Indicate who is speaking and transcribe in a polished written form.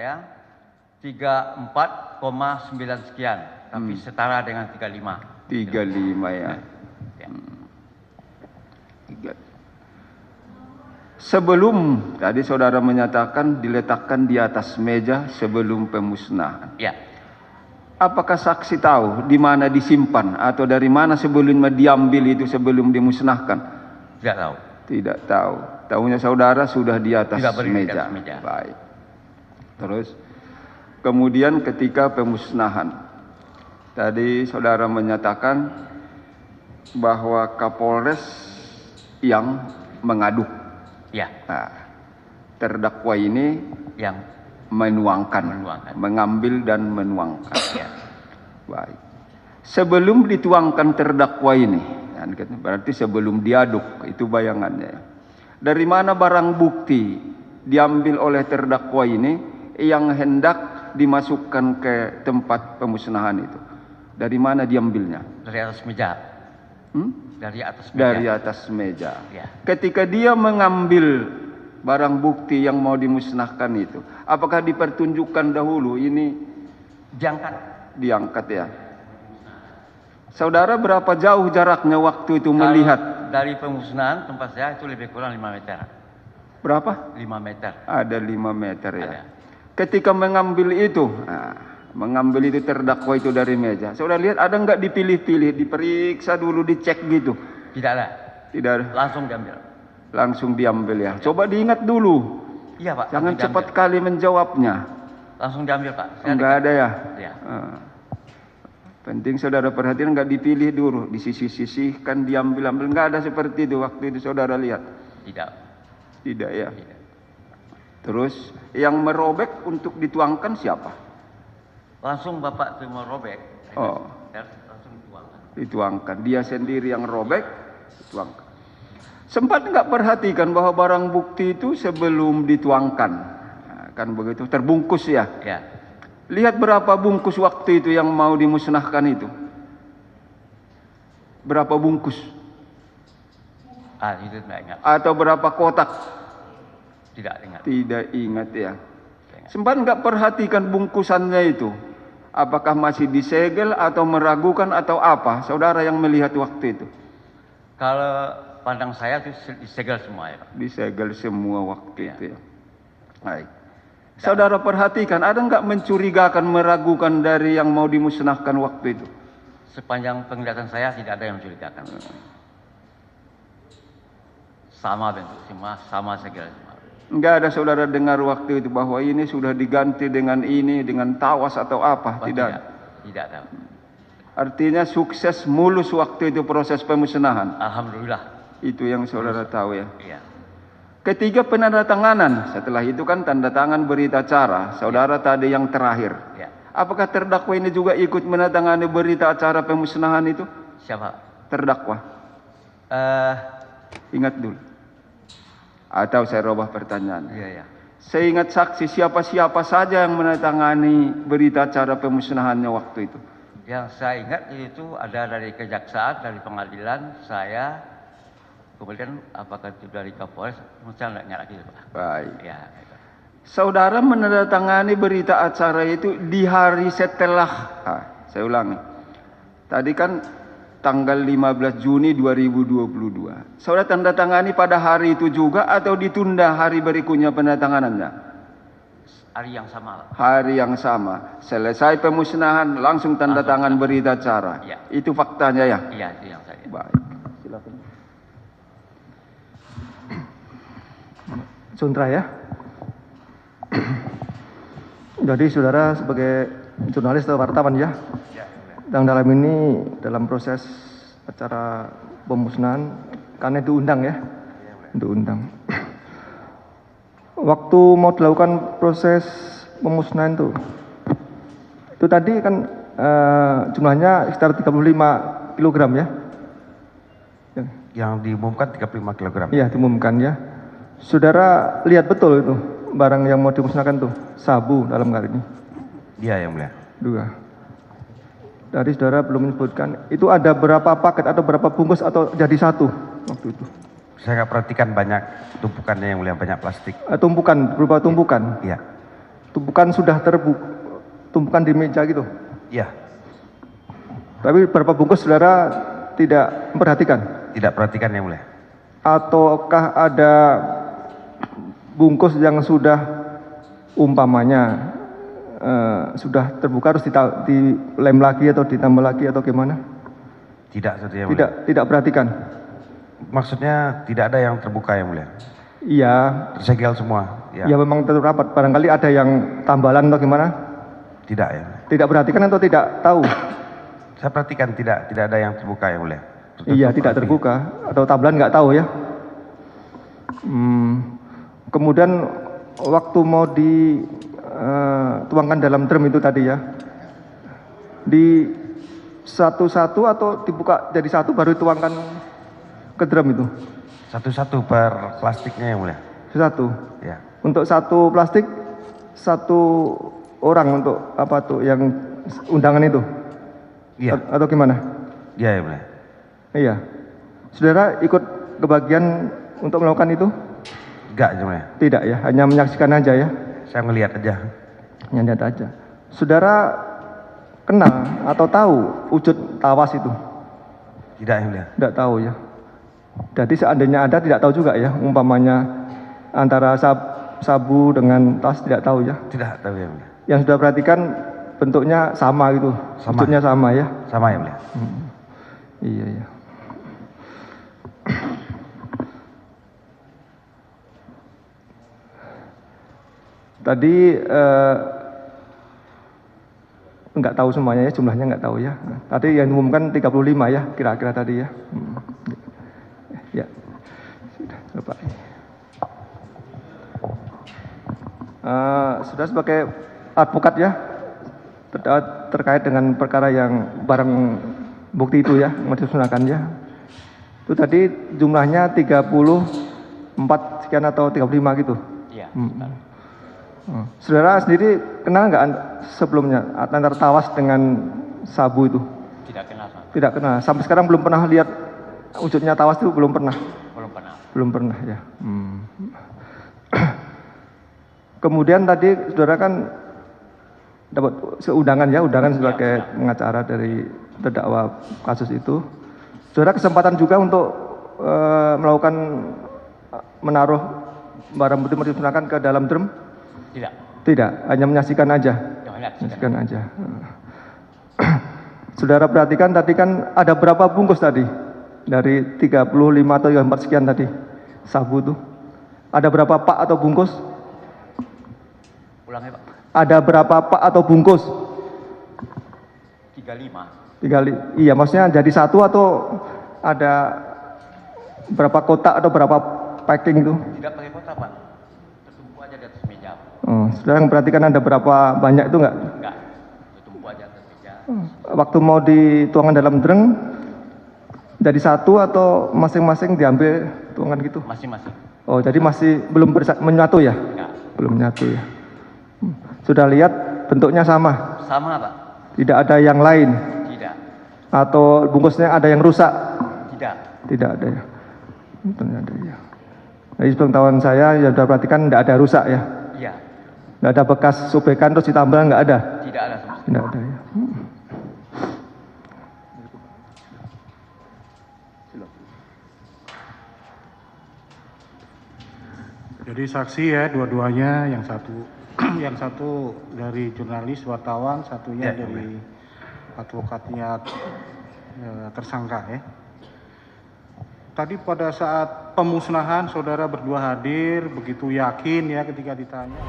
Speaker 1: saya 34,9 sekian, tapi setara dengan 35.
Speaker 2: 35 ya.
Speaker 1: Ya.
Speaker 2: Sebelum tadi saudara menyatakan diletakkan di atas meja sebelum pemusnahan.
Speaker 1: Ya.
Speaker 2: Apakah saksi tahu di mana disimpan atau dari mana sebelumnya diambil itu sebelum dimusnahkan?
Speaker 1: Tidak tahu.
Speaker 2: Tidak tahu. Tahunya saudara sudah di atas meja. Baik. Terus kemudian ketika pemusnahan, tadi saudara menyatakan bahwa Kapolres yang mengadu.
Speaker 1: Ya.
Speaker 2: Nah, terdakwa ini
Speaker 1: Yang
Speaker 2: menuangkan, mengambil dan menuangkan.
Speaker 1: ya.
Speaker 2: Baik. Sebelum dituangkan terdakwa ini, berarti sebelum diaduk, itu bayangannya. Dari mana barang bukti diambil oleh terdakwa ini yang hendak dimasukkan ke tempat pemusnahan itu? Dari mana diambilnya?
Speaker 1: Dari atas meja. Dari atas meja.
Speaker 2: Dari atas meja.
Speaker 1: Ya.
Speaker 2: Ketika dia mengambil barang bukti yang mau dimusnahkan itu, apakah dipertunjukkan dahulu ini
Speaker 1: Diangkat.
Speaker 2: diangkat ya? Saudara berapa jauh jaraknya waktu itu melihat?
Speaker 1: Dari pemusnahan tempat saya itu lebih kurang 5 meter.
Speaker 2: Berapa?
Speaker 1: 5 meter.
Speaker 2: Ada 5 meter ya.
Speaker 1: Ada.
Speaker 2: Ketika mengambil itu, mengambil itu terdakwa itu dari meja. Saudara lihat ada nggak dipilih-pilih, diperiksa dulu, dicek gitu?
Speaker 1: Tidak ada.
Speaker 2: Tidak ada.
Speaker 1: Langsung diambil.
Speaker 2: Langsung diambil ya. Coba diingat dulu.
Speaker 1: Iya Pak.
Speaker 2: Jangan
Speaker 1: langsung
Speaker 2: cepat
Speaker 1: diambil.
Speaker 2: kali menjawabnya.
Speaker 1: Langsung diambil Pak.
Speaker 2: Enggak ada ya.
Speaker 1: Ya.
Speaker 2: Penting saudara perhatian, nggak dipilih dulu, disisih-sisihkan, diambil-ambil, nggak ada seperti itu waktu itu saudara lihat.
Speaker 1: Tidak.
Speaker 2: Tidak ya.
Speaker 1: Tidak.
Speaker 2: Terus yang merobek untuk dituangkan siapa?
Speaker 1: Langsung Bapak itu merobek.
Speaker 2: Oh.
Speaker 1: Langsung dituangkan.
Speaker 2: Dituangkan. Dia sendiri yang robek, dituangkan. Sempat nggak perhatikan bahwa barang bukti itu sebelum dituangkan, kan begitu, terbungkus ya?
Speaker 1: Ya.
Speaker 2: Lihat berapa bungkus waktu itu yang mau dimusnahkan itu? Berapa bungkus?
Speaker 1: Itu tidak ingat.
Speaker 2: Atau berapa kotak?
Speaker 1: Tidak ingat.
Speaker 2: Tidak ingat ya. Sempat nggak perhatikan bungkusannya itu? Apakah masih disegel atau meragukan atau apa? Saudara yang melihat waktu itu?
Speaker 1: Kalau pandang saya itu disegel semua ya Pak.
Speaker 2: Disegel semua waktu itu ya. Baik. Saudara perhatikan, ada nggak mencurigakan, meragukan dari yang mau dimusnahkan waktu itu?
Speaker 1: Sepanjang penglihatan saya tidak ada yang mencurigakan. Sama bentuk semua, sama segel semua.
Speaker 2: Enggak ada saudara dengar waktu itu bahwa ini sudah diganti dengan ini, dengan tawas atau apa? Tidak.
Speaker 1: Tidak ada.
Speaker 2: Artinya sukses, mulus waktu itu proses pemusnahan.
Speaker 1: Alhamdulillah.
Speaker 2: Itu yang saudara tahu ya.
Speaker 1: Iya.
Speaker 2: Ketiga, penandatanganan. Setelah itu kan tanda tangan berita acara. Saudara tadi yang terakhir.
Speaker 1: Ya.
Speaker 2: Apakah terdakwa ini juga ikut menandatangani berita acara pemusnahan itu?
Speaker 1: Siapa?
Speaker 2: Terdakwa. Ingat dulu. Atau saya rubah pertanyaan.
Speaker 1: Iya, ya.
Speaker 2: Seingat saksi, siapa-siapa saja yang menandatangani berita acara pemusnahannya waktu itu?
Speaker 1: Yang saya ingat itu ada dari kejaksaan, dari pengadilan, saya, kemudian apakah itu dari Kapolres, saya nggak ingat lagi Pak.
Speaker 2: Baik.
Speaker 1: Ya.
Speaker 2: Saudara menandatangani berita acara itu di hari setelah, saya ulangi. Tadi kan tanggal 15 Juni 2022. Saudara tanda tangani pada hari itu juga atau ditunda hari berikutnya penandatanganannya?
Speaker 1: Hari yang sama.
Speaker 2: Hari yang sama. Selesai pemusnahan langsung tanda tangan berita acara.
Speaker 1: Ya.
Speaker 2: Itu faktanya ya?
Speaker 1: Iya, itu yang saya.
Speaker 2: Baik. Silakan.
Speaker 3: Suntra ya. Jadi saudara sebagai jurnalis atau wartawan ya? Yang dalam ini, dalam proses acara pemusnahan, karena diundang ya, diundang. Waktu mau dilakukan proses pemusnahan itu tadi kan jumlahnya sekitar 35 kg ya?
Speaker 4: Yang diumumkan 35 kg.
Speaker 3: Iya, diumumkan ya. Saudara lihat betul itu barang yang mau dimusnahkan tuh, sabu dalam kali ini?
Speaker 4: Iya, yang mulia.
Speaker 3: 2. Tadi saudara belum menyebutkan, itu ada berapa paket atau berapa bungkus atau jadi satu waktu itu?
Speaker 4: Saya nggak perhatikan banyak tumpukannya yang mulia, banyak plastik.
Speaker 3: Tumpukan, berupa tumpukan?
Speaker 4: Iya.
Speaker 3: tumpukan sudah tumpukan di meja gitu.
Speaker 4: Iya,
Speaker 3: Tapi berapa bungkus saudara tidak memperhatikan?
Speaker 4: tidak perhatikan yang mulia.
Speaker 3: Ataukah ada bungkus yang sudah umpamanya sudah terbuka harus dilem lagi atau ditambah lagi atau gimana?
Speaker 4: Tidak, saudara yang mulia.
Speaker 3: Tidak perhatikan.
Speaker 4: Maksudnya tidak ada yang terbuka yang mulia.
Speaker 3: Iya,
Speaker 4: Tersegel semua.
Speaker 3: ya
Speaker 4: Ya.
Speaker 3: memang tertutup rapat. Barangkali ada yang tambalan atau gimana?
Speaker 4: Tidak ya. Mulia.
Speaker 3: Tidak perhatikan atau tidak tahu?
Speaker 4: Saya perhatikan tidak ada yang terbuka yang mulia. Tertutup
Speaker 3: Iya, tidak
Speaker 4: rapi.
Speaker 3: terbuka atau tambalan nggak tahu ya. Kemudian waktu mau dituangkan dalam drum itu tadi ya, di satu-satu atau dibuka jadi satu baru dituangkan ke drum itu?
Speaker 4: Satu-satu per plastiknya yang mulia.
Speaker 3: Satu.
Speaker 4: Ya.
Speaker 3: Untuk satu plastik, satu orang untuk apa tuh yang undangan itu?
Speaker 4: Iya.
Speaker 3: Atau gimana?
Speaker 4: Iya yang mulia.
Speaker 3: Iya. Saudara ikut kebagian untuk melakukan itu?
Speaker 4: Enggak yang mulia.
Speaker 3: Tidak ya, hanya menyaksikan aja ya.
Speaker 4: Saya ngelihat aja.
Speaker 3: Hanya lihat aja. Saudara kenal atau tahu wujud tawas itu?
Speaker 4: Tidak yang mulia.
Speaker 3: Tidak tahu ya. Jadi seandainya ada tidak tahu juga ya, umpamanya antara sabu dengan tas tidak tahu ya.
Speaker 4: Tidak tahu yang mulia.
Speaker 3: Yang sudah perhatikan bentuknya sama gitu,
Speaker 4: Sama.
Speaker 3: wujudnya sama ya.
Speaker 4: Sama yang mulia.
Speaker 3: Iya ya. Tadi nggak tahu semuanya ya, jumlahnya nggak tahu ya. Tadi yang diumumkan 35 ya, kira-kira tadi ya. Ya, sudah Bapak. Sudah sebagai advokat ya, terkait dengan perkara yang barang bukti itu ya, mau disunahkan ya. Itu tadi jumlahnya 34 sekian atau 35 gitu.
Speaker 1: Iya.
Speaker 3: Saudara sendiri kenal nggak sebelumnya antara tawas dengan sabu itu?
Speaker 1: Tidak kenal, Pak.
Speaker 3: Tidak kenal. Sampai sekarang belum pernah lihat wujudnya tawas itu, belum pernah.
Speaker 1: Belum pernah.
Speaker 3: Belum pernah ya. Kemudian tadi saudara kan dapat undangan ya, undangan sebagai pengacara dari terdakwa kasus itu. Saudara kesempatan juga untuk melakukan menaruh barang bukti dimusnahkan ke dalam drum?
Speaker 1: Tidak.
Speaker 3: Tidak, hanya menyaksikan aja. Menyaksikan aja. Saudara perhatikan tadi kan ada berapa bungkus tadi? Dari 35 atau 34 sekian tadi sabu itu. Ada berapa pak atau bungkus?
Speaker 1: Ulangnya, Pak.
Speaker 3: Ada berapa pak atau bungkus?
Speaker 1: 35.
Speaker 3: Iya, maksudnya jadi satu atau ada berapa kotak atau berapa packing itu?
Speaker 1: Tidak pakai kotak, Pak. Tertumpu aja di atas meja.
Speaker 3: Saudara perhatikan ada berapa banyak itu enggak?
Speaker 1: Enggak. Tertumpu aja di atas meja.
Speaker 3: Waktu mau dituangkan dalam drum, jadi satu atau masing-masing diambil tuangan gitu?
Speaker 1: Masing-masing.
Speaker 3: Oh, jadi masih belum menyatu ya?
Speaker 1: Enggak.
Speaker 3: Belum menyatu ya. Sudah lihat bentuknya sama?
Speaker 1: Sama, Pak.
Speaker 3: Tidak ada yang lain?
Speaker 1: Tidak.
Speaker 3: Atau bungkusnya ada yang rusak?
Speaker 1: Tidak.
Speaker 3: Tidak ada ya. Tidak ada ya. Jadi sepengetahuan saya ya sudah perhatikan tidak ada rusak ya.
Speaker 1: Iya.
Speaker 3: Tidak ada bekas sobekan terus ditambal nggak ada.
Speaker 1: Tidak ada sama sekali.
Speaker 3: Tidak ada ya.
Speaker 5: Jadi saksi ya dua-duanya, yang satu dari jurnalis wartawan, satunya
Speaker 4: Ya,
Speaker 5: dari advokatnya tersangka ya. Tadi pada saat pemusnahan saudara berdua hadir, begitu yakin ya ketika ditanya.